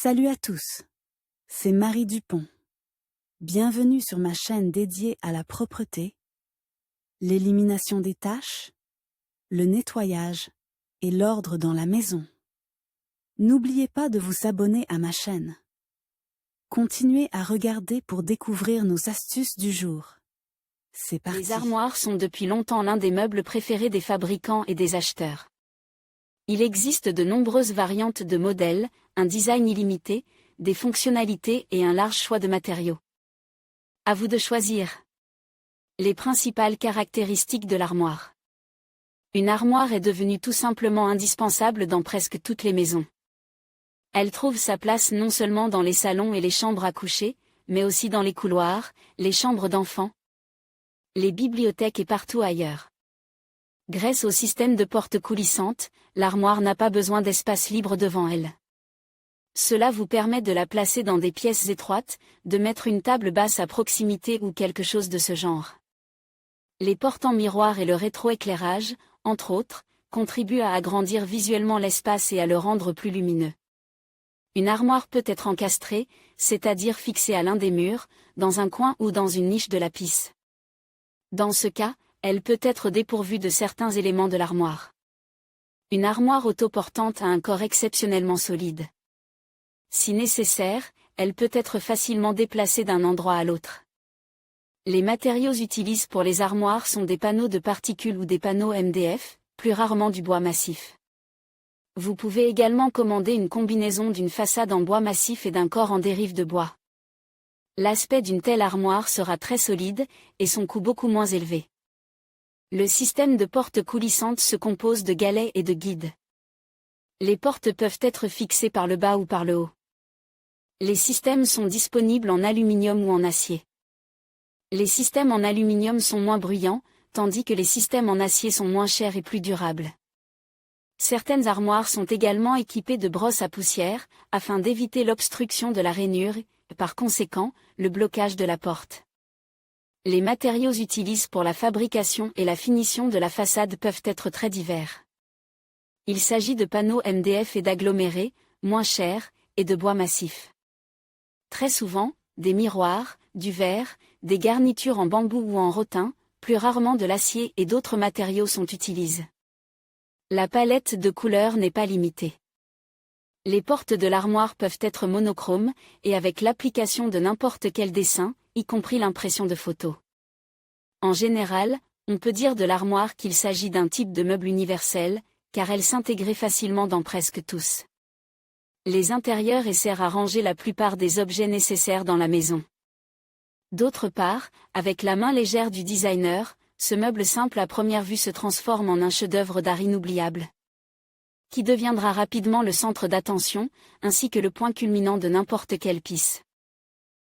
Salut à tous, c'est Marie Dupont. Bienvenue sur ma chaîne dédiée à la propreté, l'élimination des taches, le nettoyage et l'ordre dans la maison. N'oubliez pas de vous abonner à ma chaîne. Continuez à regarder pour découvrir nos astuces du jour. C'est parti. Les armoires sont depuis longtemps l'un des meubles préférés des fabricants et des acheteurs. Il existe de nombreuses variantes de modèles, un design illimité, des fonctionnalités et un large choix de matériaux. À vous de choisir. Les principales caractéristiques de l'armoire. Une armoire est devenue tout simplement indispensable dans presque toutes les maisons. Elle trouve sa place non seulement dans les salons et les chambres à coucher, mais aussi dans les couloirs, les chambres d'enfants, les bibliothèques et partout ailleurs. Grâce au système de portes coulissantes, l'armoire n'a pas besoin d'espace libre devant elle. Cela vous permet de la placer dans des pièces étroites, de mettre une table basse à proximité ou quelque chose de ce genre. Les portes en miroir et le rétroéclairage, entre autres, contribuent à agrandir visuellement l'espace et à le rendre plus lumineux. Une armoire peut être encastrée, c'est-à-dire fixée à l'un des murs, dans un coin ou dans une niche de la pièce. Dans ce cas, elle peut être dépourvue de certains éléments de l'armoire. Une armoire autoportante a un corps exceptionnellement solide. Si nécessaire, elle peut être facilement déplacée d'un endroit à l'autre. Les matériaux utilisés pour les armoires sont des panneaux de particules ou des panneaux MDF, plus rarement du bois massif. Vous pouvez également commander une combinaison d'une façade en bois massif et d'un corps en dérive de bois. L'aspect d'une telle armoire sera très solide, et son coût beaucoup moins élevé. Le système de portes coulissantes se compose de galets et de guides. Les portes peuvent être fixées par le bas ou par le haut. Les systèmes sont disponibles en aluminium ou en acier. Les systèmes en aluminium sont moins bruyants, tandis que les systèmes en acier sont moins chers et plus durables. Certaines armoires sont également équipées de brosses à poussière, afin d'éviter l'obstruction de la rainure et, par conséquent, le blocage de la porte. Les matériaux utilisés pour la fabrication et la finition de la façade peuvent être très divers. Il s'agit de panneaux MDF et d'agglomérés, moins chers, et de bois massif. Très souvent, des miroirs, du verre, des garnitures en bambou ou en rotin, plus rarement de l'acier et d'autres matériaux sont utilisés. La palette de couleurs n'est pas limitée. Les portes de l'armoire peuvent être monochromes, et avec l'application de n'importe quel dessin, y compris l'impression de photos. En général, on peut dire de l'armoire qu'il s'agit d'un type de meuble universel, car elle s'intégrait facilement dans presque tous les intérieurs et sert à ranger la plupart des objets nécessaires dans la maison. D'autre part, avec la main légère du designer, ce meuble simple à première vue se transforme en un chef-d'œuvre d'art inoubliable, qui deviendra rapidement le centre d'attention, ainsi que le point culminant de n'importe quelle pièce.